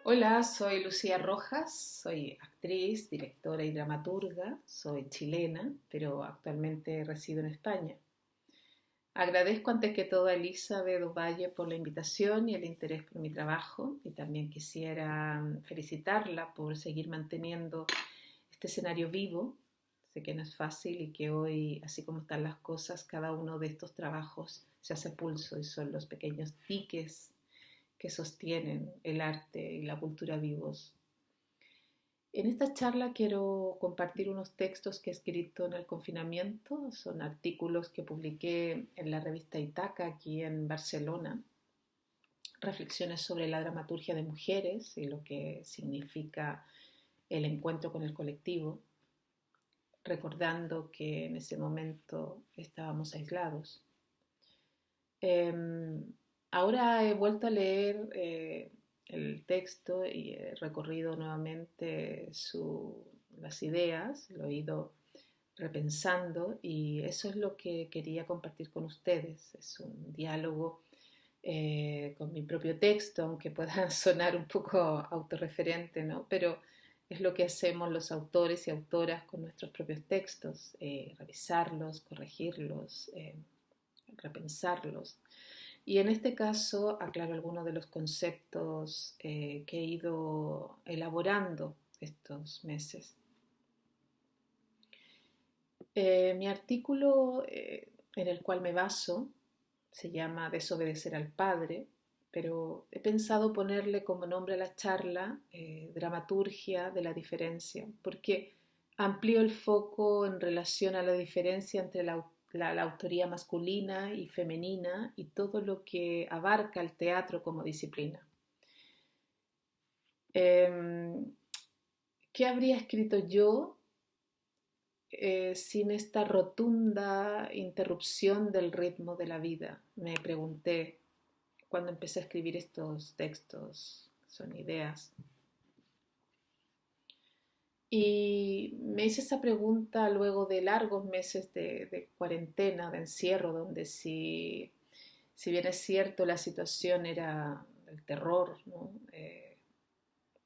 Hola, soy Lucía Rojas, soy actriz, directora y dramaturga, soy chilena, pero actualmente resido en España. Agradezco antes que todo a Elizabeth Ovalle por la invitación y el interés por mi trabajo y también quisiera felicitarla por seguir manteniendo este escenario vivo. Sé que no es fácil y que hoy, así como están las cosas, cada uno de estos trabajos se hace pulso y son los pequeños diques que sostienen el arte y la cultura vivos. En esta charla quiero compartir unos textos que he escrito en el confinamiento. Son artículos que publiqué en la revista Itaca aquí en Barcelona. Reflexiones sobre la dramaturgia de mujeres y lo que significa el encuentro con el colectivo, recordando que en ese momento estábamos aislados. Ahora he vuelto a leer el texto y he recorrido nuevamente las ideas, lo he ido repensando y eso es lo que quería compartir con ustedes. Es un diálogo con mi propio texto, aunque pueda sonar un poco autorreferente, ¿no? Pero es lo que hacemos los autores y autoras con nuestros propios textos, revisarlos, corregirlos, repensarlos. Y en este caso aclaro algunos de los conceptos que he ido elaborando estos meses. Mi artículo en el cual me baso se llama Desobedecer al Padre, pero he pensado ponerle como nombre a la charla Dramaturgia de la Diferencia, porque amplío el foco en relación a la diferencia entre la autoría masculina y femenina y todo lo que abarca el teatro como disciplina. ¿Qué habría escrito yo sin esta rotunda interrupción del ritmo de la vida? Me pregunté cuando empecé a escribir estos textos, son ideas. Y me hice esa pregunta luego de largos meses de cuarentena, de encierro, donde si bien es cierto la situación era el terror, ¿no?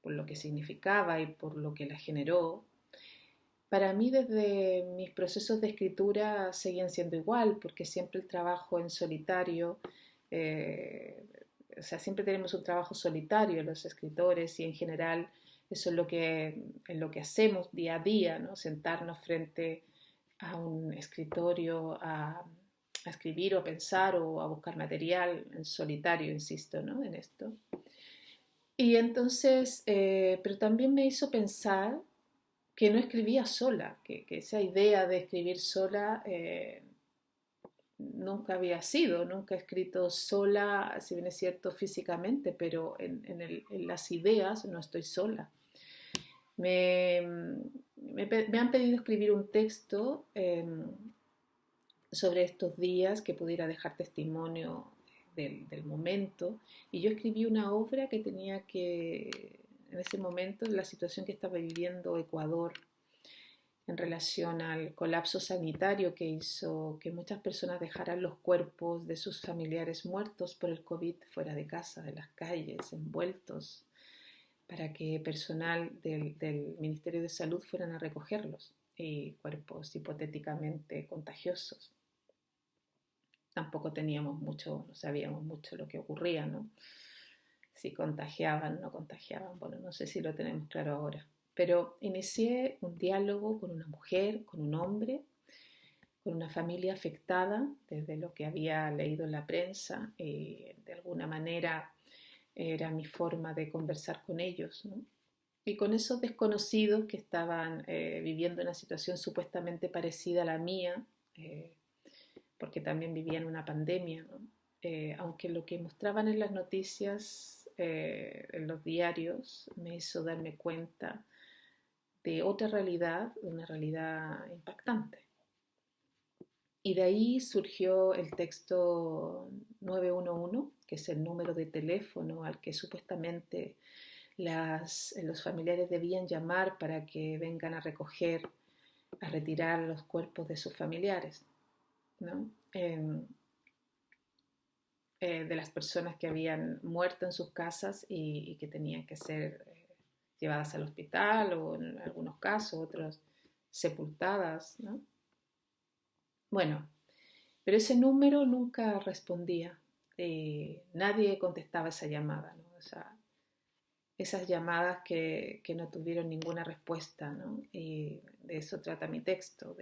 Por lo que significaba y por lo que la generó, para mí desde mis procesos de escritura seguían siendo igual, porque siempre el trabajo en solitario, eh, o sea, siempre tenemos un trabajo solitario los escritores y en general eso es lo que hacemos día a día, ¿no? Sentarnos frente a un escritorio a escribir o a pensar o a buscar material en solitario, insisto, ¿no? En esto. Y entonces, pero también me hizo pensar que no escribía sola, que esa idea de escribir sola nunca había sido, nunca he escrito sola, si bien es cierto físicamente, pero en las ideas no estoy sola. Me, me han pedido escribir un texto sobre estos días que pudiera dejar testimonio del momento y yo escribí una obra que tenía que, en ese momento, la situación que estaba viviendo Ecuador en relación al colapso sanitario que hizo que muchas personas dejaran los cuerpos de sus familiares muertos por el COVID fuera de casa, de las calles, envueltos, para que personal del Ministerio de Salud fueran a recogerlos, y cuerpos hipotéticamente contagiosos. Tampoco teníamos mucho, no sabíamos mucho lo que ocurría, ¿no? Si contagiaban, no contagiaban, bueno, no sé si lo tenemos claro ahora. Pero inicié un diálogo con una mujer, con un hombre, con una familia afectada desde lo que había leído en la prensa y de alguna manera era mi forma de conversar con ellos, ¿no? Y con esos desconocidos que estaban viviendo una situación supuestamente parecida a la mía, porque también vivían una pandemia, ¿no? Aunque lo que mostraban en las noticias, en los diarios, me hizo darme cuenta de otra realidad, de una realidad impactante. Y de ahí surgió el texto 911, que es el número de teléfono al que supuestamente los familiares debían llamar para que vengan a recoger, a retirar los cuerpos de sus familiares, ¿no? de las personas que habían muerto en sus casas y que tenían que ser llevadas al hospital o en algunos casos, otros sepultadas, ¿no? Bueno, pero ese número nunca respondía, nadie contestaba esa llamada, ¿no? O sea, esas llamadas que no tuvieron ninguna respuesta, ¿no? Y de eso trata mi texto,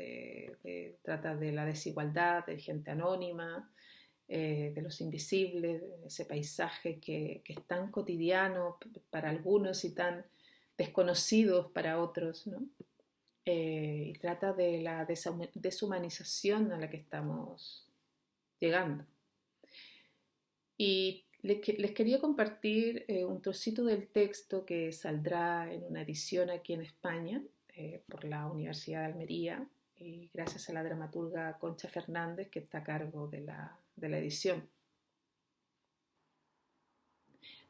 trata de la desigualdad, de gente anónima, de los invisibles, de ese paisaje que es tan cotidiano para algunos y tan desconocidos para otros, ¿no? Y trata de la deshumanización a la que estamos llegando. Y les quería compartir un trocito del texto que saldrá en una edición aquí en España por la Universidad de Almería y gracias a la dramaturga Concha Fernández que está a cargo de la edición.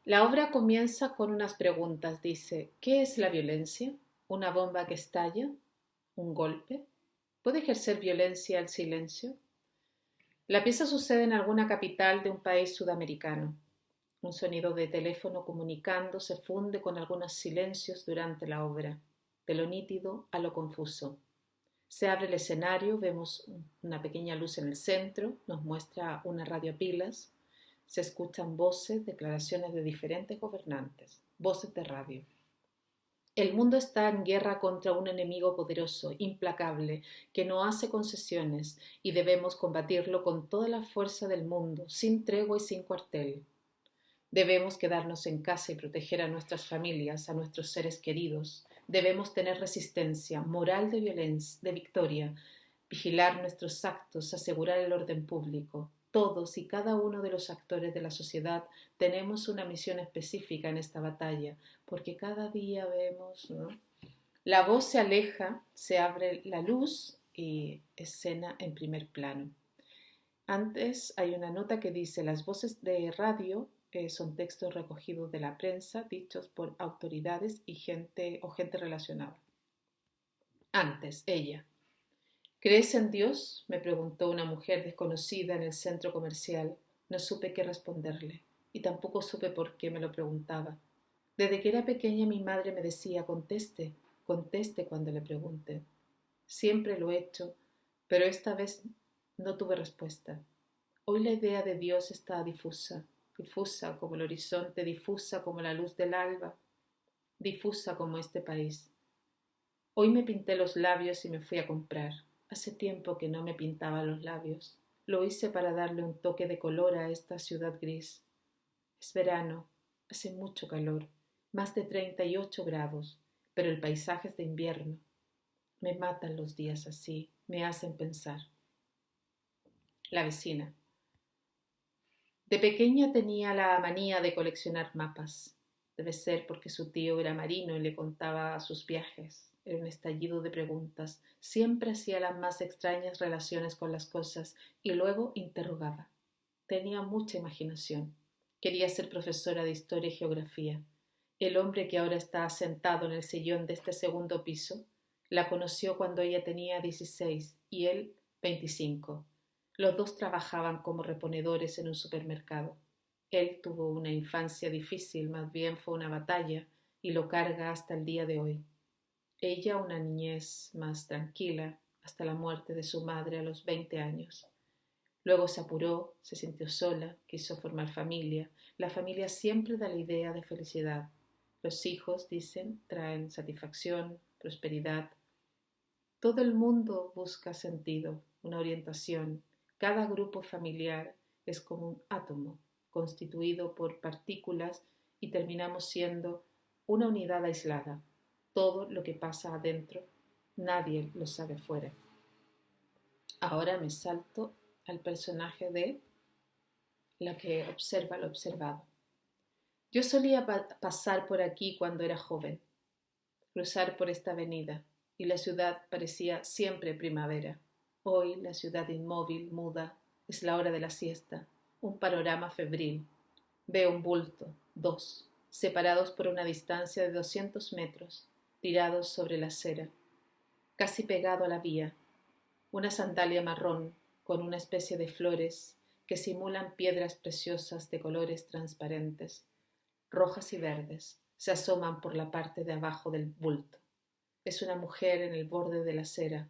La obra comienza con unas preguntas. Dice, ¿qué es la violencia? ¿Una bomba que estalla? ¿Un golpe? ¿Puede ejercer violencia el silencio? La pieza sucede en alguna capital de un país sudamericano. Un sonido de teléfono comunicando se funde con algunos silencios durante la obra, de lo nítido a lo confuso. Se abre el escenario, vemos una pequeña luz en el centro, nos muestra una radio a pilas, se escuchan voces, declaraciones de diferentes gobernantes, voces de radio. El mundo está en guerra contra un enemigo poderoso, implacable, que no hace concesiones y debemos combatirlo con toda la fuerza del mundo, sin tregua y sin cuartel. Debemos quedarnos en casa y proteger a nuestras familias, a nuestros seres queridos. Debemos tener resistencia, moral de violencia, de victoria, vigilar nuestros actos, asegurar el orden público. Todos y cada uno de los actores de la sociedad tenemos una misión específica en esta batalla, porque cada día vemos, ¿no? La voz se aleja, se abre la luz y escena en primer plano. Antes hay una nota que dice, las voces de radio son textos recogidos de la prensa, dichos por autoridades y gente relacionada. Antes, ella. ¿Crees en Dios?, me preguntó una mujer desconocida en el centro comercial. No supe qué responderle y tampoco supe por qué me lo preguntaba. Desde que era pequeña mi madre me decía, conteste, conteste cuando le pregunte. Siempre lo he hecho, pero esta vez no tuve respuesta. Hoy la idea de Dios está difusa, difusa como el horizonte, difusa como la luz del alba, difusa como este país. Hoy me pinté los labios y me fui a comprar. Hace tiempo que no me pintaba los labios. Lo hice para darle un toque de color a esta ciudad gris. Es verano, hace mucho calor, más de 38 grados, pero el paisaje es de invierno. Me matan los días así, me hacen pensar. La vecina. De pequeña tenía la manía de coleccionar mapas. Debe ser porque su tío era marino y le contaba sus viajes. Era un estallido de preguntas. Siempre hacía las más extrañas relaciones con las cosas y luego interrogaba. Tenía mucha imaginación. Quería ser profesora de historia y geografía. El hombre que ahora está sentado en el sillón de este segundo piso la conoció cuando ella tenía 16 y él 25. Los dos trabajaban como reponedores en un supermercado. Él tuvo una infancia difícil, más bien fue una batalla, y lo carga hasta el día de hoy. Ella una niñez más tranquila, hasta la muerte de su madre a los 20 años. Luego se apuró, se sintió sola, quiso formar familia. La familia siempre da la idea de felicidad. Los hijos, dicen, traen satisfacción, prosperidad. Todo el mundo busca sentido, una orientación. Cada grupo familiar es como un átomo constituido por partículas y terminamos siendo una unidad aislada. Todo lo que pasa adentro, nadie lo sabe fuera. Ahora me salto al personaje de la que observa lo observado. Yo solía pasar por aquí cuando era joven, cruzar por esta avenida, y la ciudad parecía siempre primavera. Hoy la ciudad inmóvil, muda, es la hora de la siesta, un panorama febril. Veo un bulto, dos, separados por una distancia de 200 metros, tirados sobre la acera, casi pegado a la vía. Una sandalia marrón con una especie de flores que simulan piedras preciosas de colores transparentes, rojas y verdes, se asoman por la parte de abajo del bulto. Es una mujer en el borde de la acera.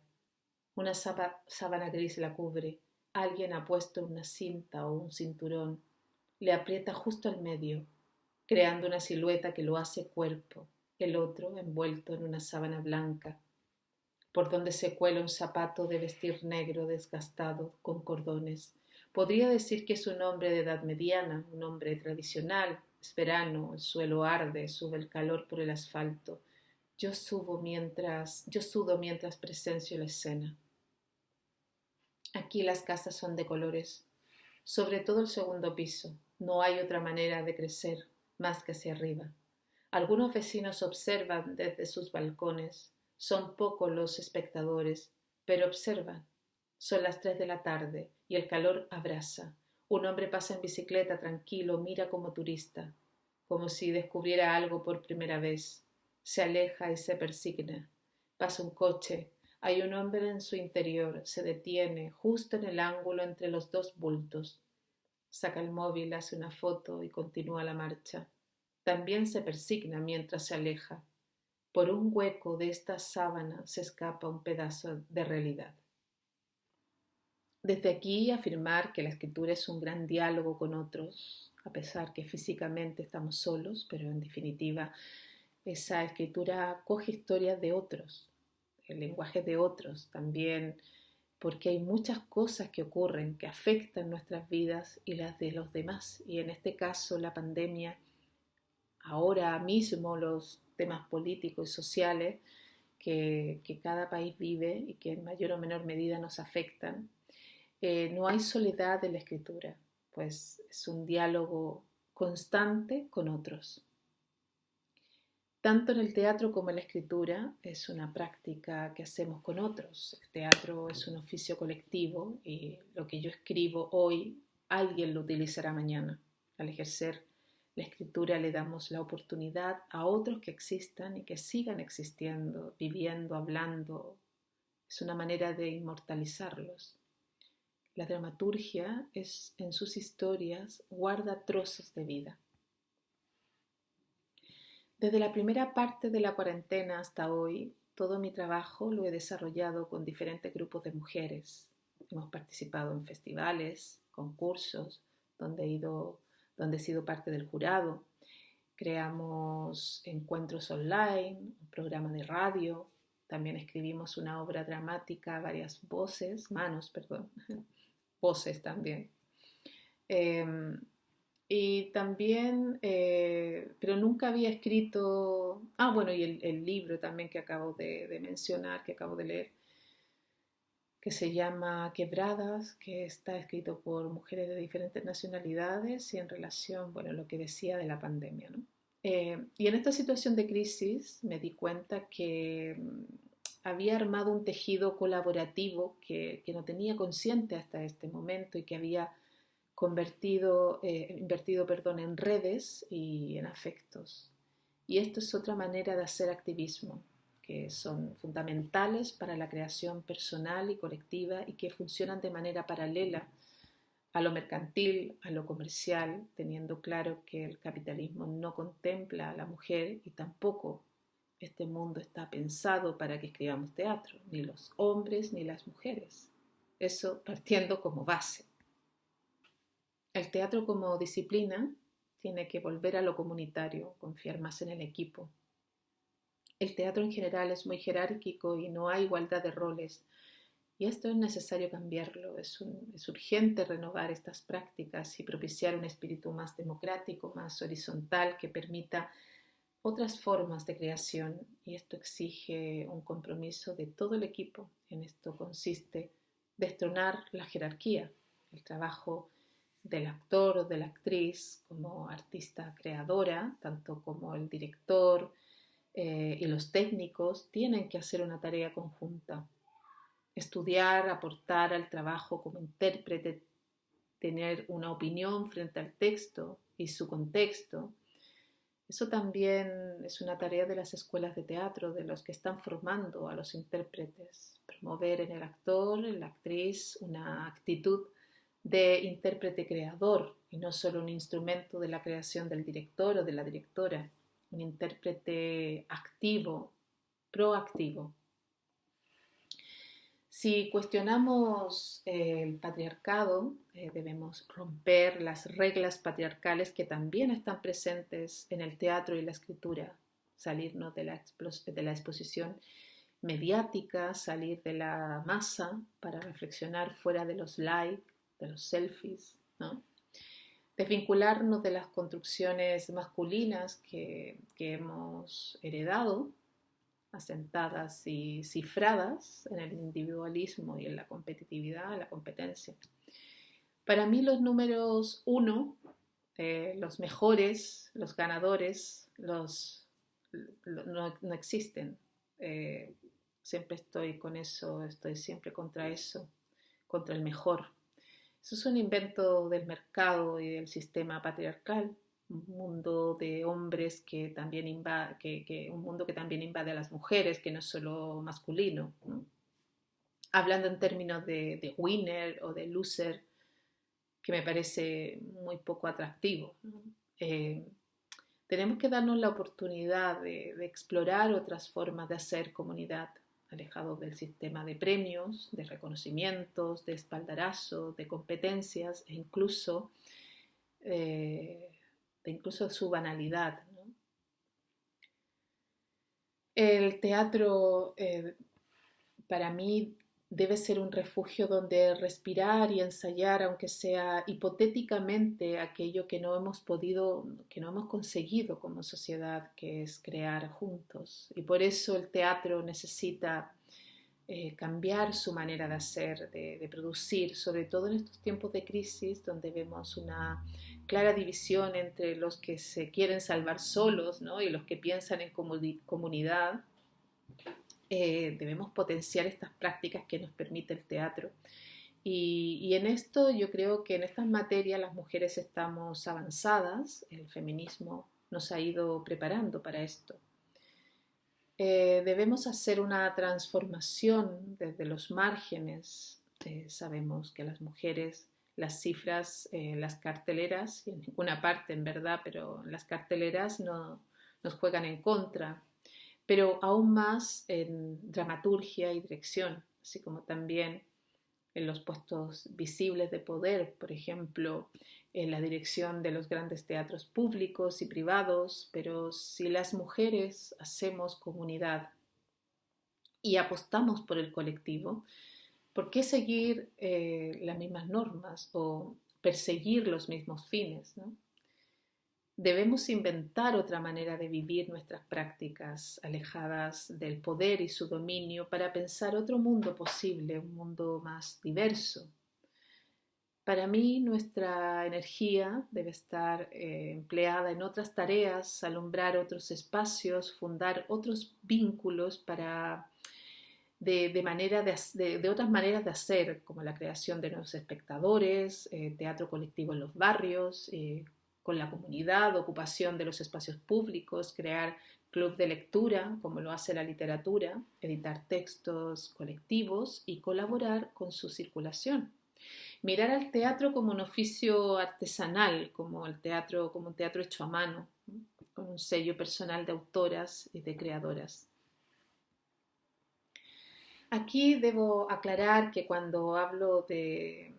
Una sábana gris la cubre. Alguien ha puesto una cinta o un cinturón. Le aprieta justo al medio, creando una silueta que lo hace cuerpo, el otro envuelto en una sábana blanca, por donde se cuela un zapato de vestir negro desgastado con cordones. Podría decir que es un hombre de edad mediana, un hombre tradicional. Es verano, el suelo arde, sube el calor por el asfalto. Yo sudo mientras presencio la escena. Aquí las casas son de colores, sobre todo el segundo piso. No hay otra manera de crecer más que hacia arriba. Algunos vecinos observan desde sus balcones. Son pocos los espectadores, pero observan. Son las 3 de la tarde y el calor abrasa. Un hombre pasa en bicicleta tranquilo, mira como turista, como si descubriera algo por primera vez. Se aleja y se persigna. Pasa un coche. Hay un hombre en su interior. Se detiene justo en el ángulo entre los dos bultos. Saca el móvil, hace una foto y continúa la marcha. También se persigna mientras se aleja. Por un hueco de esta sábana se escapa un pedazo de realidad. Desde aquí afirmar que la escritura es un gran diálogo con otros, a pesar que físicamente estamos solos, pero en definitiva esa escritura coge historias de otros, el lenguaje de otros también, porque hay muchas cosas que ocurren que afectan nuestras vidas y las de los demás. Y en este caso la pandemia, ahora mismo los temas políticos y sociales que cada país vive y que en mayor o menor medida nos afectan. No hay soledad en la escritura, pues es un diálogo constante con otros. Tanto en el teatro como en la escritura es una práctica que hacemos con otros. El teatro es un oficio colectivo y lo que yo escribo hoy, alguien lo utilizará mañana. Al ejercer la escritura le damos la oportunidad a otros que existan y que sigan existiendo, viviendo, hablando. Es una manera de inmortalizarlos. La dramaturgia es, en sus historias, guarda trozos de vida. Desde la primera parte de la cuarentena hasta hoy, todo mi trabajo lo he desarrollado con diferentes grupos de mujeres. Hemos participado en festivales, concursos, donde he sido parte del jurado. Creamos encuentros online, un programa de radio. También escribimos una obra dramática, varias voces también. Y también, pero nunca había escrito, bueno, y el libro también que acabo de mencionar, que acabo de leer, que se llama Quebradas, que está escrito por mujeres de diferentes nacionalidades y en relación, bueno, lo que decía de la pandemia, ¿no? Y en esta situación de crisis me di cuenta que había armado un tejido colaborativo que no tenía consciente hasta este momento y que había invertido en redes y en afectos. Y esto es otra manera de hacer activismo, que son fundamentales para la creación personal y colectiva y que funcionan de manera paralela a lo mercantil, a lo comercial, teniendo claro que el capitalismo no contempla a la mujer y tampoco este mundo está pensado para que escribamos teatro, ni los hombres ni las mujeres. Eso partiendo como base. El teatro como disciplina tiene que volver a lo comunitario, confiar más en el equipo. El teatro en general es muy jerárquico y no hay igualdad de roles. Y esto es necesario cambiarlo, es urgente renovar estas prácticas y propiciar un espíritu más democrático, más horizontal, que permita otras formas de creación. Y esto exige un compromiso de todo el equipo. En esto consiste destronar la jerarquía, el trabajo del actor o de la actriz como artista creadora, tanto como el director y los técnicos, tienen que hacer una tarea conjunta. Estudiar, aportar al trabajo como intérprete, tener una opinión frente al texto y su contexto. Eso también es una tarea de las escuelas de teatro, de los que están formando a los intérpretes. Promover en el actor, en la actriz, una actitud de intérprete creador y no solo un instrumento de la creación del director o de la directora, un intérprete activo, proactivo. Si cuestionamos el patriarcado, debemos romper las reglas patriarcales que también están presentes en el teatro y la escritura, salirnos de la exposición mediática, salir de la masa para reflexionar fuera de los likes, de los selfies, ¿no? Desvincularnos de las construcciones masculinas que hemos heredado, asentadas y cifradas en el individualismo y en la competitividad, la competencia. Para mí los números uno, los mejores, los ganadores, no existen. Siempre estoy con eso, estoy siempre contra eso, contra el mejor. Eso es un invento del mercado y del sistema patriarcal, un mundo de hombres que también invade, un mundo que también invade a las mujeres, que no es solo masculino, ¿no? Hablando en términos de winner o de loser, que me parece muy poco atractivo, ¿no? Tenemos que darnos la oportunidad de explorar otras formas de hacer comunidad, alejados del sistema de premios, de reconocimientos, de espaldarazos, de competencias e incluso su banalidad, ¿no? El teatro para mí debe ser un refugio donde respirar y ensayar, aunque sea hipotéticamente, aquello que no hemos conseguido como sociedad, que es crear juntos. Y por eso el teatro necesita cambiar su manera de hacer, de producir, sobre todo en estos tiempos de crisis, donde vemos una clara división entre los que se quieren salvar solos, ¿no? Y los que piensan en comunidad. Debemos potenciar estas prácticas que nos permite el teatro. Y en esto yo creo que en estas materias las mujeres estamos avanzadas, el feminismo nos ha ido preparando para esto. Debemos hacer una transformación desde los márgenes. Sabemos que las mujeres, las cifras, las carteleras, y en ninguna parte en verdad, pero las carteleras nos juegan en contra, pero aún más en dramaturgia y dirección, así como también en los puestos visibles de poder, por ejemplo, en la dirección de los grandes teatros públicos y privados. Pero si las mujeres hacemos comunidad y apostamos por el colectivo, ¿por qué seguir las mismas normas o perseguir los mismos fines, ¿no? Debemos inventar otra manera de vivir nuestras prácticas, alejadas del poder y su dominio, para pensar otro mundo posible, un mundo más diverso. Para mí, nuestra energía debe estar empleada en otras tareas, alumbrar otros espacios, fundar otros vínculos de otras maneras de hacer, como la creación de nuevos espectadores, teatro colectivo en los barrios, con la comunidad, ocupación de los espacios públicos, crear club de lectura, como lo hace la literatura, editar textos colectivos y colaborar con su circulación. Mirar al teatro como un oficio artesanal, como un teatro hecho a mano, ¿no? Con un sello personal de autoras y de creadoras. Aquí debo aclarar que cuando hablo de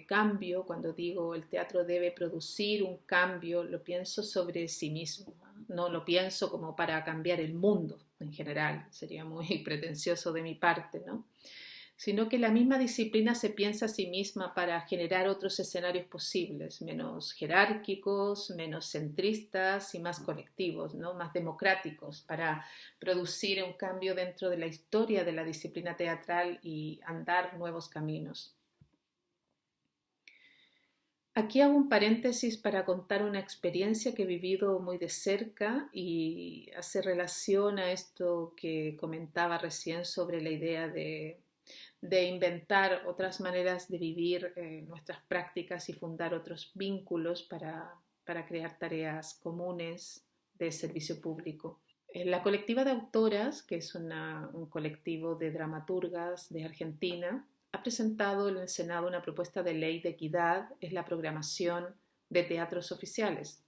cambio, cuando digo el teatro debe producir un cambio, lo pienso sobre sí mismo, no lo pienso como para cambiar el mundo en general, sería muy pretencioso de mi parte, ¿no? Sino que la misma disciplina se piensa a sí misma para generar otros escenarios posibles, menos jerárquicos, menos centristas y más colectivos, ¿no? Más democráticos, para producir un cambio dentro de la historia de la disciplina teatral y andar nuevos caminos. Aquí hago un paréntesis para contar una experiencia que he vivido muy de cerca y hace relación a esto que comentaba recién sobre la idea de inventar otras maneras de vivir nuestras prácticas y fundar otros vínculos para crear tareas comunes de servicio público. La colectiva de autoras, que es un colectivo de dramaturgas de Argentina, ha presentado en el Senado una propuesta de ley de equidad en la programación de teatros oficiales.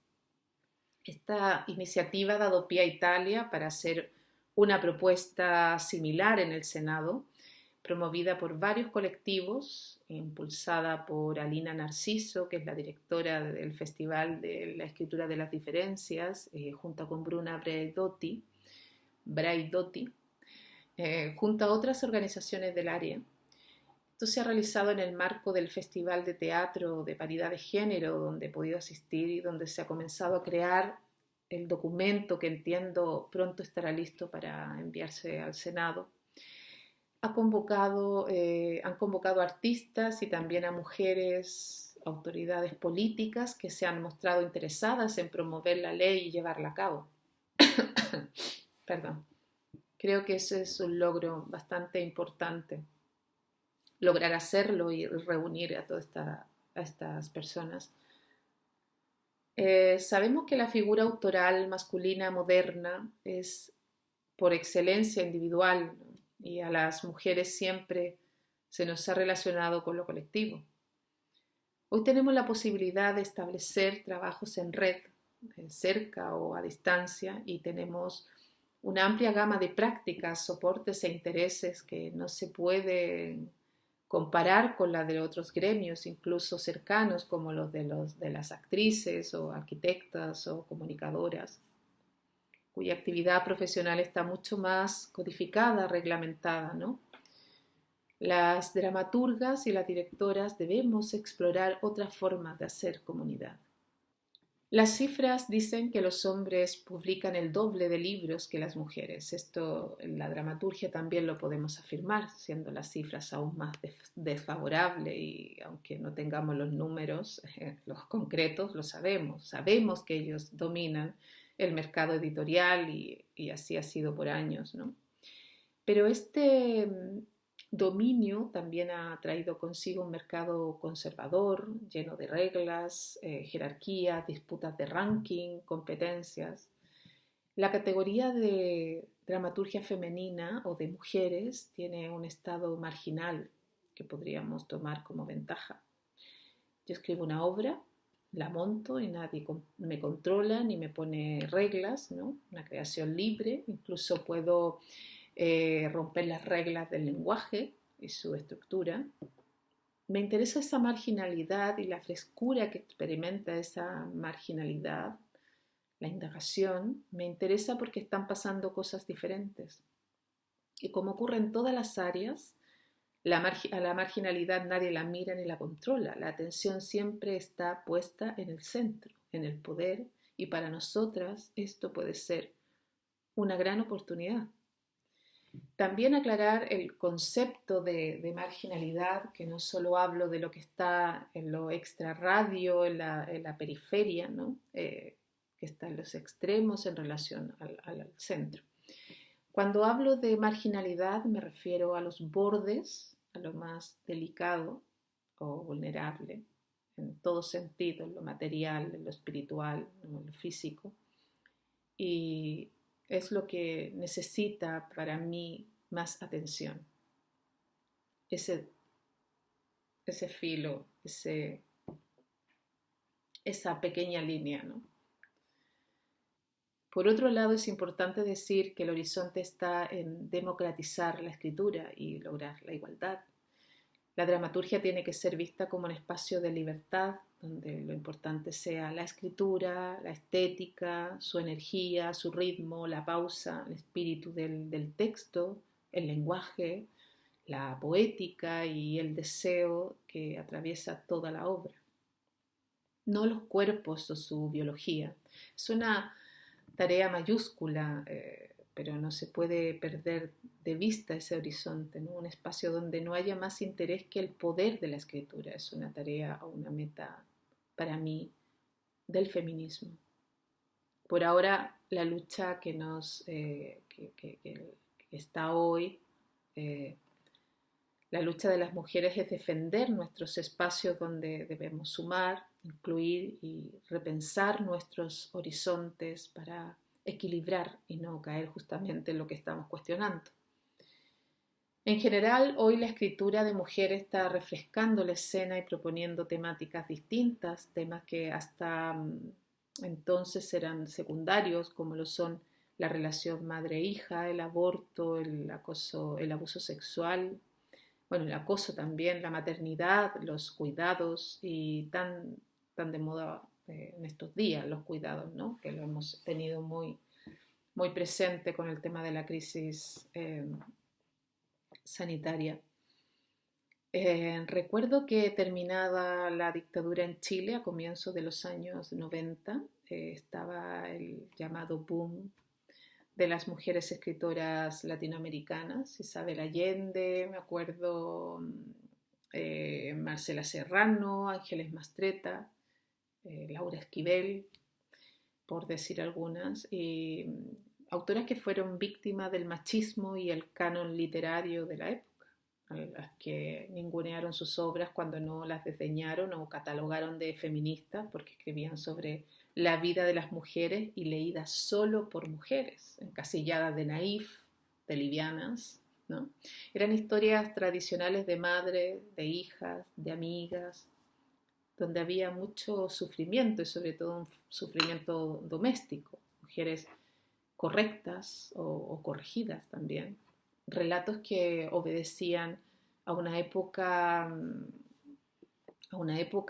Esta iniciativa ha dado pie a Italia para hacer una propuesta similar en el Senado, promovida por varios colectivos, impulsada por Alina Narciso, que es la directora del Festival de la Escritura de las Diferencias, junto con Bruna Braidotti, junto a otras organizaciones del área. Esto se ha realizado en el marco del Festival de Teatro de Paridad de Género, donde he podido asistir y donde se ha comenzado a crear el documento que entiendo pronto estará listo para enviarse al Senado. Han convocado artistas y también a mujeres, autoridades políticas que se han mostrado interesadas en promover la ley y llevarla a cabo. Perdón. Creo que ese es un logro bastante importante, lograr hacerlo y reunir a todas estas personas. Sabemos que la figura autoral masculina moderna es por excelencia individual, ¿no? Y a las mujeres siempre se nos ha relacionado con lo colectivo. Hoy tenemos la posibilidad de establecer trabajos en red, cerca o a distancia, y tenemos una amplia gama de prácticas, soportes e intereses que no se pueden comparar con la de otros gremios, incluso cercanos, como los de las actrices o arquitectas o comunicadoras, cuya actividad profesional está mucho más codificada, reglamentada, ¿no? Las dramaturgas y las directoras debemos explorar otras formas de hacer comunidad. Las cifras dicen que los hombres publican el doble de libros que las mujeres. Esto en la dramaturgia también lo podemos afirmar, siendo las cifras aún más desfavorables y aunque no tengamos los números, los concretos, lo sabemos. Sabemos que ellos dominan el mercado editorial y así ha sido por años, ¿no? Pero este dominio también ha traído consigo un mercado conservador, lleno de reglas, jerarquías, disputas de ranking, competencias. La categoría de dramaturgia femenina o de mujeres tiene un estado marginal que podríamos tomar como ventaja. Yo escribo una obra, la monto y nadie me controla ni me pone reglas, ¿no? Una creación libre, incluso puedo romper las reglas del lenguaje y su estructura. Me interesa esa marginalidad y la frescura que experimenta esa marginalidad, la indagación. Me interesa porque están pasando cosas diferentes. Y como ocurre en todas las áreas, a la marginalidad nadie la mira ni la controla. La atención siempre está puesta en el centro, en el poder, y para nosotras esto puede ser una gran oportunidad. También aclarar el concepto de marginalidad, que no solo hablo de lo que está en lo extrarradio, en la periferia, ¿no? Que está en los extremos en relación al centro. Cuando hablo de marginalidad me refiero a los bordes, a lo más delicado o vulnerable, en todo sentido, en lo material, en lo espiritual, en lo físico. Y es lo que necesita para mí más atención. Ese filo, esa pequeña línea, ¿no? Por otro lado, es importante decir que el horizonte está en democratizar la escritura y lograr la igualdad. La dramaturgia tiene que ser vista como un espacio de libertad, donde lo importante sea la escritura, la estética, su energía, su ritmo, la pausa, el espíritu del texto, el lenguaje, la poética y el deseo que atraviesa toda la obra. No los cuerpos o su biología. Es una tarea mayúscula, pero no se puede perder de vista ese horizonte, ¿no? Un espacio donde no haya más interés que el poder de la escritura. Es una tarea o una meta para mí del feminismo. Por ahora, la lucha que está hoy, la lucha de las mujeres es defender nuestros espacios donde debemos sumar, incluir y repensar nuestros horizontes para equilibrar y no caer justamente en lo que estamos cuestionando. En general, hoy la escritura de mujeres está refrescando la escena y proponiendo temáticas distintas, temas que hasta entonces eran secundarios, como lo son la relación madre-hija, el aborto, el acoso, el abuso sexual, bueno, el acoso también, la maternidad, los cuidados y tan de moda en estos días los cuidados, ¿no? Que lo hemos tenido muy presente con el tema de la crisis sanitaria. Recuerdo que terminada la dictadura en Chile a comienzos de los años 90, estaba el llamado boom de las mujeres escritoras latinoamericanas, Isabel Allende, me acuerdo, Marcela Serrano, Ángeles Mastretta, Laura Esquivel, por decir algunas, y autoras que fueron víctimas del machismo y el canon literario de la época, a las que ningunearon sus obras cuando no las desdeñaron o catalogaron de feministas porque escribían sobre la vida de las mujeres y leídas solo por mujeres, encasilladas de naif, de livianas, ¿no? Eran historias tradicionales de madres, de hijas, de amigas, donde había mucho sufrimiento y sobre todo un sufrimiento doméstico, mujeres correctas o corregidas también, relatos que obedecían a una época,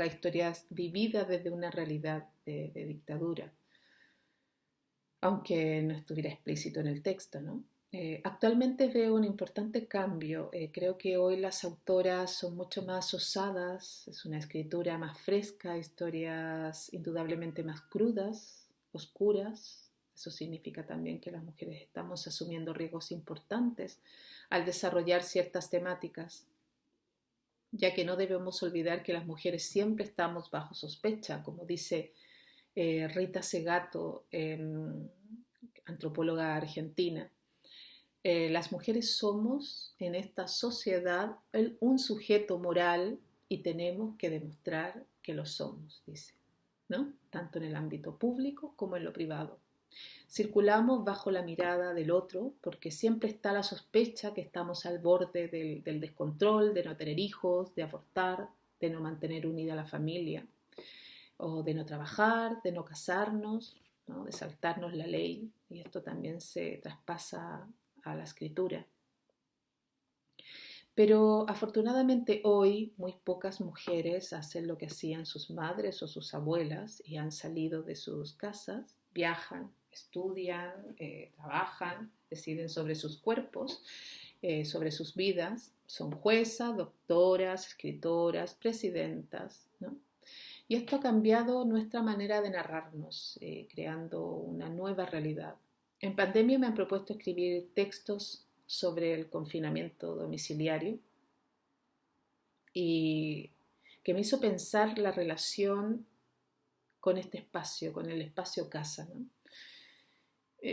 historias vividas desde una realidad de dictadura, aunque no estuviera explícito en el texto, ¿no? Actualmente veo un importante cambio. Creo que hoy las autoras son mucho más osadas, es una escritura más fresca, historias indudablemente más crudas, oscuras. Eso significa también que las mujeres estamos asumiendo riesgos importantes al desarrollar ciertas temáticas, ya que no debemos olvidar que las mujeres siempre estamos bajo sospecha, como dice Rita Segato, antropóloga argentina. Las mujeres somos en esta sociedad un sujeto moral y tenemos que demostrar que lo somos, dice, ¿no? Tanto en el ámbito público como en lo privado. Circulamos bajo la mirada del otro porque siempre está la sospecha que estamos al borde del descontrol, de no tener hijos, de abortar, de no mantener unida la familia, o de no trabajar, de no casarnos, ¿no? De saltarnos la ley, y esto también se traspasa a la escritura. Pero afortunadamente hoy muy pocas mujeres hacen lo que hacían sus madres o sus abuelas y han salido de sus casas, viajan, estudian, trabajan, deciden sobre sus cuerpos, sobre sus vidas, son juezas, doctoras, escritoras, presidentas, ¿no? Y esto ha cambiado nuestra manera de narrarnos, creando una nueva realidad. En pandemia me han propuesto escribir textos sobre el confinamiento domiciliario y que me hizo pensar la relación con este espacio, con el espacio casa, ¿no?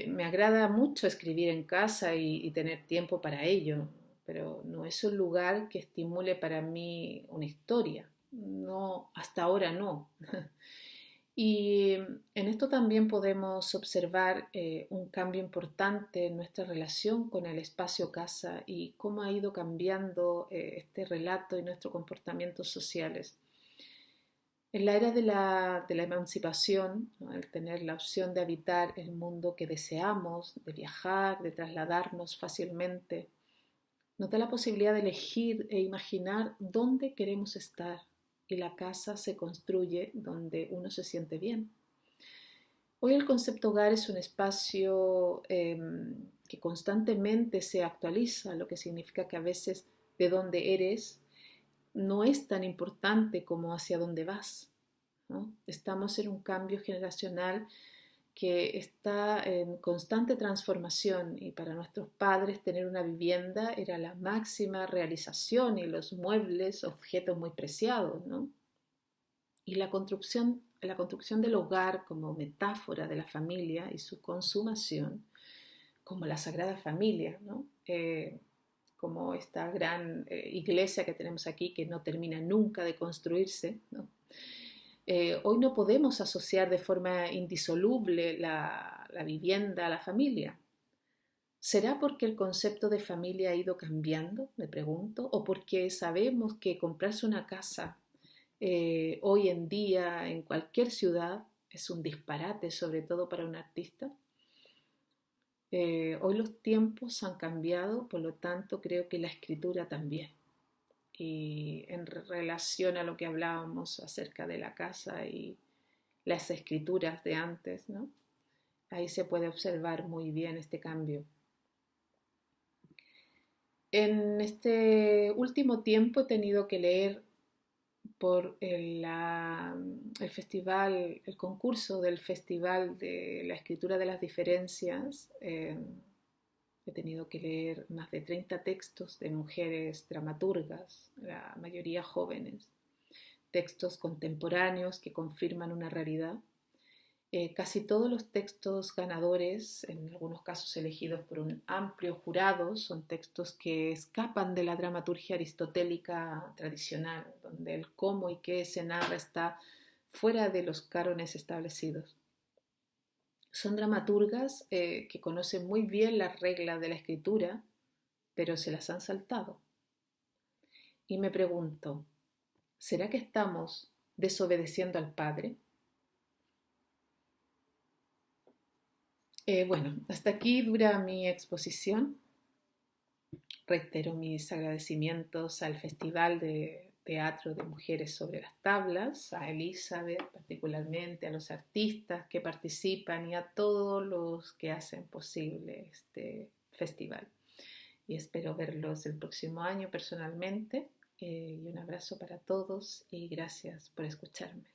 Me agrada mucho escribir en casa y tener tiempo para ello, pero no es un lugar que estimule para mí una historia. No, hasta ahora no. Y en esto también podemos observar un cambio importante en nuestra relación con el espacio casa y cómo ha ido cambiando este relato y nuestros comportamientos sociales. En la era de la emancipación, ¿no? El tener la opción de habitar el mundo que deseamos, de viajar, de trasladarnos fácilmente, nos da la posibilidad de elegir e imaginar dónde queremos estar y la casa se construye donde uno se siente bien. Hoy el concepto hogar es un espacio que constantemente se actualiza, lo que significa que a veces de dónde eres no es tan importante como hacia dónde vas, ¿no? Estamos en un cambio generacional que está en constante transformación y para nuestros padres tener una vivienda era la máxima realización y los muebles objetos muy preciados, ¿no? Y la construcción del hogar como metáfora de la familia y su consumación como la Sagrada Familia, ¿no? Como esta gran iglesia que tenemos aquí que no termina nunca de construirse, ¿no? Hoy no podemos asociar de forma indisoluble la vivienda a la familia. ¿Será porque el concepto de familia ha ido cambiando, me pregunto? ¿O porque sabemos que comprarse una casa hoy en día en cualquier ciudad es un disparate, sobre todo para un artista? Hoy los tiempos han cambiado, por lo tanto creo que la escritura también. Y en relación a lo que hablábamos acerca de la casa y las escrituras de antes, ¿no? Ahí se puede observar muy bien este cambio. En este último tiempo he tenido que leer por el festival, el concurso del Festival de la Escritura de las Diferencias. He tenido que leer más de 30 textos de mujeres dramaturgas, la mayoría jóvenes, textos contemporáneos que confirman una realidad. Casi todos los textos ganadores, en algunos casos elegidos por un amplio jurado, son textos que escapan de la dramaturgia aristotélica tradicional, donde el cómo y qué se narra está fuera de los cánones establecidos. Son dramaturgas que conocen muy bien las reglas de la escritura, pero se las han saltado. Y me pregunto, ¿será que estamos desobedeciendo al Padre? Bueno, hasta aquí dura mi exposición. Reitero mis agradecimientos al Festival de Teatro de Mujeres sobre las Tablas, a Elizabeth particularmente, a los artistas que participan y a todos los que hacen posible este festival. Y espero verlos el próximo año personalmente. Y un abrazo para todos y gracias por escucharme.